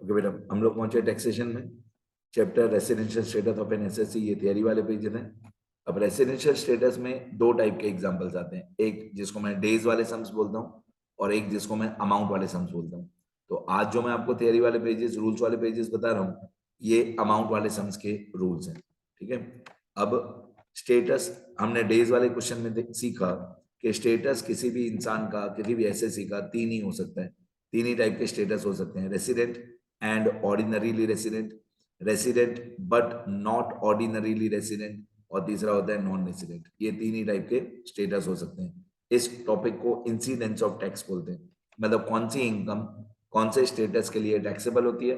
Okay बेटा, हम लोग पहुंचे टैक्सेशन में। Chapter residential status of an assessee, ये थियरी वाले पेज हैं। अब रेसिडेंशियल स्टेटस में दो टाइप के एग्जांपल्स आते हैं, एक जिसको मैं डेज वाले सम्स बोलता हूँ और एक जिसको मैं अमाउंट वाले सम्स बोलता हूँ। तो आज जो मैं आपको थियरी वाले पेजेस, रूल्स वाले पेजेस बता रहा हूँ, ये अमाउंट वाले सम्स के रूल्स हैं। ठीक है। अब स्टेटस हमने डेज वाले क्वेश्चन में सीखा कि स्टेटस किसी भी इंसान का, किसी भी एसएससी का तीन ही हो सकता है। तीन ही टाइप के स्टेटस हो सकते हैं, resident and ordinarily resident, resident but not ordinarily resident, और तीसरा होता है नॉन रेसिडेंट। ये तीन ही टाइप के स्टेटस हो सकते हैं। इस टॉपिक को इंसिडेंस ऑफ टैक्स बोलते हैं, मतलब कौन सी इनकम कौन से स्टेटस के लिए टैक्सेबल होती है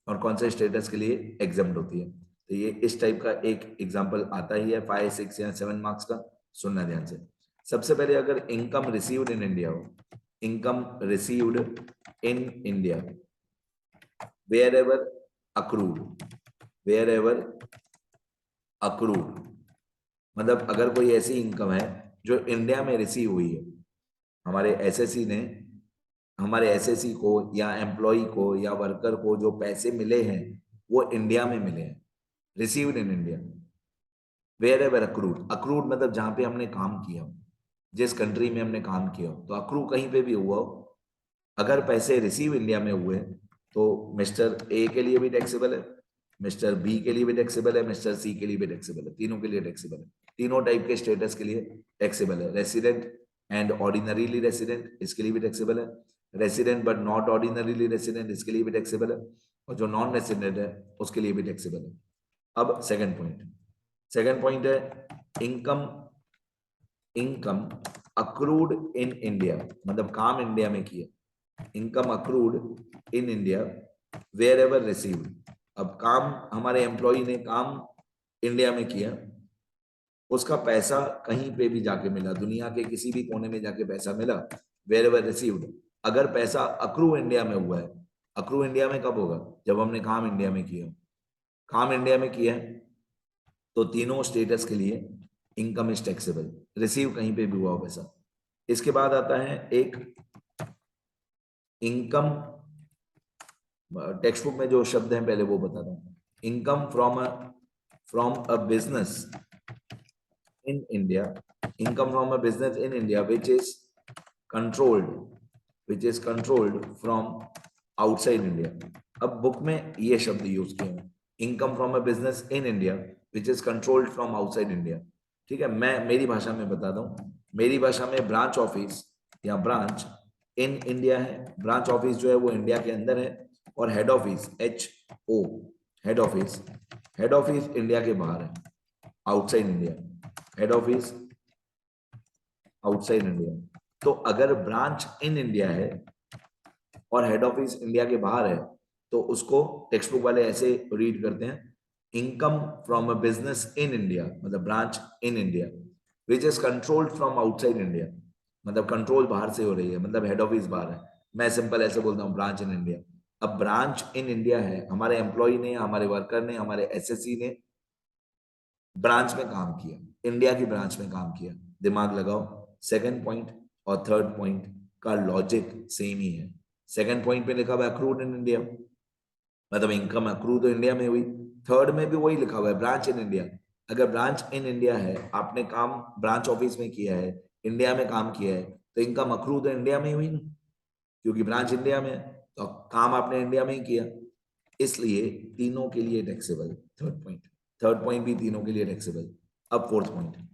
और कौन से स्टेटस के लिए एग्जम्प्ट होती है। तो ये इस टाइप का एक एग्जाम्पल आता ही है 5, 6 या 7 मार्क्स का। सुनना ध्यान से। सबसे पहले अगर इनकम रिसीव्ड इन इंडिया हो, income received in India wherever accrued, wherever accrued, मतलब अगर कोई ऐसी इनकम है जो इंडिया में रिसीव हुई है, हमारे एसएससी ने, हमारे एसएससी को या एम्प्लॉय को या वर्कर को जो पैसे मिले हैं वो इंडिया में मिले हैं, received in India. Wherever accrued, accrued मतलब जहां पे हमने काम किया हो, जिस कंट्री में हमने काम किया हो, तो अक्रू कहीं पे भी हुआ हो, अगर पैसे रिसीव इंडिया में हुए तो मिस्टर ए के लिए भी टैक्सेबल है, मिस्टर बी के लिए भी टैक्सेबल है, मिस्टर सी के लिए भी टैक्सेबल है, तीनों के लिए टैक्सेबल है। तीनों टाइप के स्टेटस के लिए टैक्सेबल है। रेसिडेंट एंड ऑर्डिनरीली रेसिडेंट, इसके लिए भी टैक्सेबल है। Resident but not ordinarily resident, इसके लिए भी टैक्सेबल है। और जो नॉन रेसिडेंट है उसके लिए भी टैक्सेबल है। अब सेकंड पॉइंट है income, income accrued in India, मतलब काम इंडिया में किया, income accrued in India wherever received. अब काम हमारे एम्प्लॉय ने काम इंडिया में किया, उसका पैसा कहीं पे भी जाके मिला, दुनिया के किसी भी कोने में जाके पैसा मिला, वेयर एवर रिसीव्ड। अगर पैसा अक्रू इंडिया में हुआ है, अक्रू इंडिया में कब होगा? जब हमने काम इंडिया में किया। काम इंडिया में किया है तो तीनों स्टेटस के लिए इनकम इज टैक्सेबल, रिसीव कहीं पे भी हुआ हो पैसा। इसके बाद आता है एक इनकम, टेक्स्ट बुक में जो शब्द हैं पहले वो बता रहा हूं। Income from a business in India, income from a business in India which is controlled, which is controlled from outside India. अब बुक में ये शब्द यूज किए हैं, income from a business in India which is controlled from outside India. ठीक है, मैं मेरी भाषा में बताता हूँ। मेरी भाषा में ब्रांच ऑफिस या ब्रांच इन इंडिया है, ब्रांच ऑफिस जो है वो इंडिया के अंदर है, और head office HO, head office, head office India के बाहर है, outside India, head office outside India. तो अगर ब्रांच इन इंडिया है और हेड ऑफिस इंडिया के बाहर है तो उसको टेक्स्ट बुक वाले ऐसे रीड करते हैं, income from a business in India, मतलब branch in India, which is controlled from outside India, मतलब कंट्रोल बाहर से हो रही है, मतलब हेड ऑफिस बाहर है। मैं सिंपल ऐसे बोलता हूँ, ब्रांच इन इंडिया। अब ब्रांच इन इंडिया है, हमारे एम्प्लॉय ने, हमारे वर्कर ने, हमारे एसएससी ने ब्रांच में काम किया, इंडिया की ब्रांच में काम किया। दिमाग लगाओ, सेकंड पॉइंट और थर्ड पॉइंट का लॉजिक सेम ही है। सेकंड पॉइंट पे लिखा हुआ है अक्रूड इन इंडिया, मतलब इनकम अक्रू तो इंडिया में हुई। थर्ड में भी वही लिखा हुआ है, ब्रांच इन इंडिया। अगर ब्रांच इन इंडिया है, आपने काम ब्रांच ऑफिस में किया है, इंडिया में काम किया है, तो इनकम अक्रू तो इंडिया में ही हुई ना, क्योंकि ब्रांच इंडिया में है, तो काम आपने इंडिया में ही किया, इसलिए तीनों के लिए टैक्सेबल। थर्ड पॉइंट भी तीनों के लिए टैक्सेबल। अब फोर्थ पॉइंट में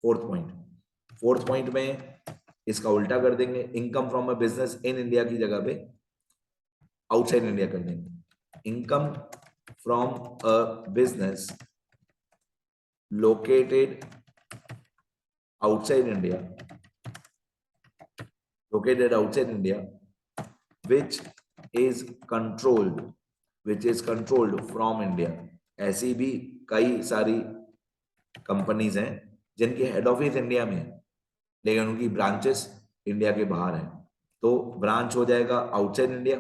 फोर्थ पॉइंट में इसका उल्टा कर देंगे, income from a business in India की जगह पे आउटसाइड इंडिया कर देंगे। Income from a business located outside India, located outside India, which is controlled, which is controlled from India। ऐसी भी कई सारी कंपनीज हैं जिनकी हेड ऑफिस इंडिया में है लेकिन उनकी ब्रांचेस इंडिया के बाहर हैं। तो ब्रांच हो जाएगा आउटसाइड इंडिया,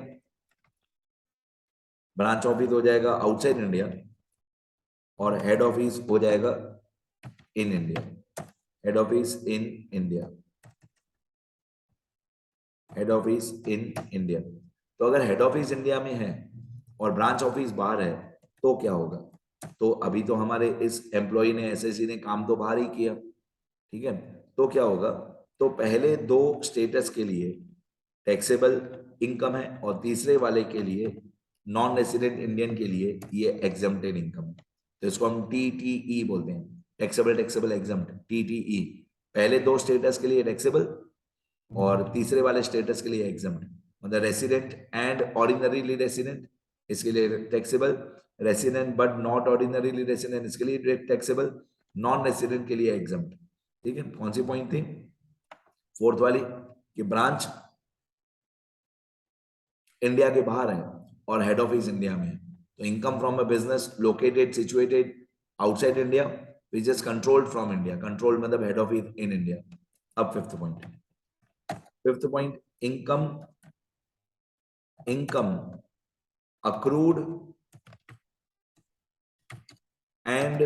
ब्रांच ऑफिस हो जाएगा आउटसाइड इंडिया, और हेड ऑफिस हो जाएगा in India, head office in India. Head office in India. तो अगर हेड ऑफिस इंडिया में है और ब्रांच ऑफिस बाहर है तो क्या होगा? तो अभी तो हमारे इस एम्प्लॉय ने, एसएससी ने काम तो बाहर ही किया, ठीक है। तो क्या होगा? तो पहले दो स्टेटस के लिए टैक्सेबल इनकम है और तीसरे वाले के लिए, नॉन रेसिडेंट इंडियन के लिए, ये एग्जम्प्टेड इनकम है। तो इसको हम टीटीई बोलते हैं, टैक्सेबल टैक्सेबल एग्जम्प्ट, टीटीई। पहले दो स्टेटस के लिए टैक्सेबल और तीसरे वाले स्टेटस के लिए एग्जम्प्ट। मतलब रेसिडेंट एंड ऑर्डिनरीली रेसिडेंट, इसके लिए taxable. Resident but not ordinarily resident, इसके लिए टैक्सेबल। नॉन रेसिडेंट के लिए एग्जम्प्ट। ठीक है, कौन सी पॉइंट थी? फोर्थ वाली, कि ब्रांच इंडिया के बाहर है और हेड ऑफिस इंडिया में है। तो income from a business located situated outside India which is controlled from India, controlled मतलब हेड ऑफिस इन इंडिया। अब fifth point, fifth point, income, income accrued and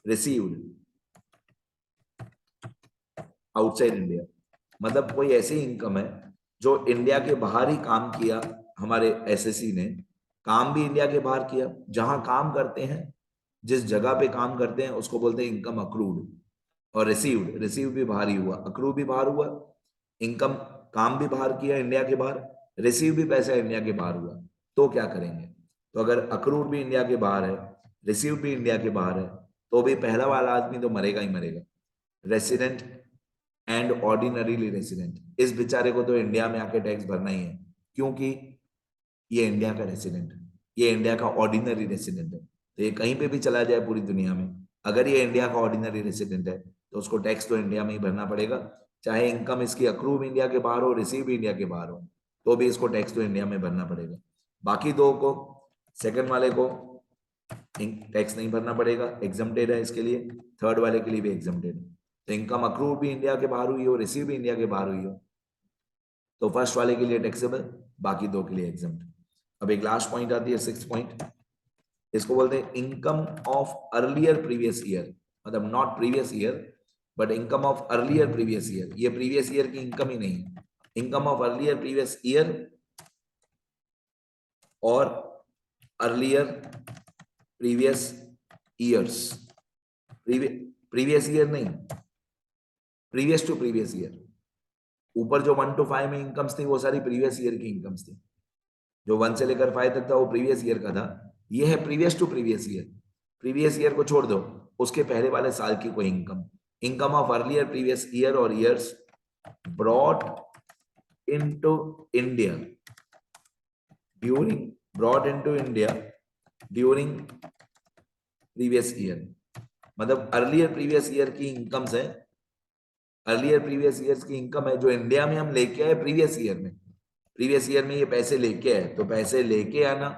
received outside India. मतलब कोई ऐसी income है जो इंडिया के बाहर ही काम किया, हमारे एसएससी ने काम भी इंडिया के बाहर किया, जहां काम करते हैं, जिस जगह पे काम करते हैं उसको बोलते हैं इनकम अक्रूड। और रिसीव्ड, रिसीव भी बाहर ही हुआ, अक्रू भी बाहर हुआ, इनकम काम भी बाहर किया इंडिया के बाहर, रिसीव भी पैसा इंडिया के बाहर हुआ। तो क्या करेंगे? तो अगर अक्रूड भी इंडिया के बाहर है, रिसीव भी इंडिया के बाहर है, तो भी पहला वाला आदमी तो मरेगा ही मरेगा। रेसिडेंट एंड ऑर्डिनरीली रेसिडेंट, इस बेचारे को तो इंडिया में आके टैक्स भरना ही है, क्योंकि ये इंडिया का रेसिडेंट है, ये इंडिया का ऑर्डिनरी रेसिडेंट है। तो ये कहीं पे भी चला जाए पूरी दुनिया में, अगर ये इंडिया का ऑर्डिनरी रेसिडेंट है तो उसको टैक्स तो इंडिया में ही भरना पड़ेगा। चाहे इनकम इसकी अक्रूव इंडिया के बाहर हो, रिसीव भी इंडिया के बाहर हो, तो भी इसको टैक्स तो इंडिया में भरना पड़ेगा। बाकी दो को, सेकंड वाले को टैक्स नहीं भरना पड़ेगा, एग्जम्प्टेड है इसके लिए। थर्ड वाले के लिए भी एग्जम्प्टेड है। तो इनकम अक्रूव भी इंडिया के बाहर हुई हो, रिसीव भी इंडिया के बाहर हुई हो, तो फर्स्ट वाले के लिए टैक्सेबल, बाकी दो के लिए एग्जम्प्ट। अब एक लास्ट पॉइंट आती है, सिक्स पॉइंट, इसको बोलते हैं income of earlier previous year. मतलब not previous year but income of earlier previous year. ये प्रीवियस ईयर की इनकम ही नहीं है, income of earlier previous year और earlier previous years. Previous year नहीं, प्रीवियस टू प्रीवियस ईयर। ऊपर जो 1 to 5 में इनकम्स थी वो सारी प्रीवियस ईयर की इनकम्स थी। जो 1 से लेकर 5 तक था वो प्रीवियस ईयर का था। ये है previous two previous year. Previous year को छोड़ दो, उसके पहले वाले साल की कोई income, income of earlier previous year और years brought into India during, brought into India during previous year. मतलब अर्लियर प्रीवियस ईयर की इनकम्स है, अर्लियर प्रीवियस ईयर्स की इनकम है जो इंडिया में हम लेके आए प्रीवियस ईयर में। प्रीवियस ईयर में ये पैसे लेके आए, तो पैसे लेके आना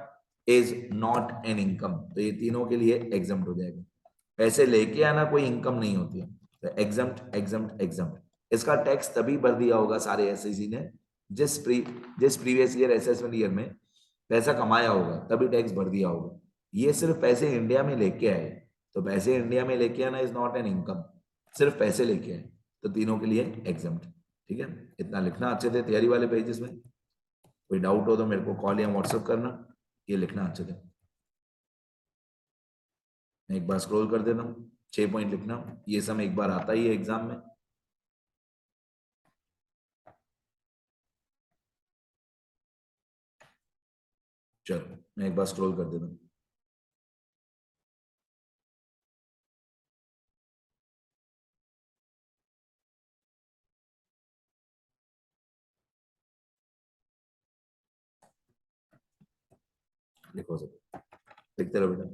इज नॉट एन इनकम, तो ये तीनों के लिए एग्जम्प्ट हो जाएगा। पैसे लेके आना कोई इनकम नहीं होती है, तो एग्जम्प्ट एग्जम्प्ट एग्जम्प्ट। इसका टैक्स तभी भर दिया होगा सारे एसएससी ने जिस प्रीवियस ईयर असेसमेंट ईयर में पैसा कमाया होगा, तभी टैक्स भर दिया होगा। ये सिर्फ पैसे इंडिया में लेके आए, तो पैसे इंडिया में लेके आना इज नॉट एन इनकम, सिर्फ पैसे लेके आए, तो तीनों के लिए एग्जम्प्ट। ठीक है, इतना लिखना अच्छे से तैयारी वाले पेजेस में। कोई डाउट हो तो मेरे को कॉल या व्हाट्सएप करना, ये लिखना अच्छे से। मैं एक बार स्क्रॉल कर देता हूँ, 6 पॉइंट लिखना, ये सब एक बार आता ही है एग्जाम में। चलो मैं एक बार स्क्रॉल कर देता हूँ। लिखो सब, लिखते रहो बेटा।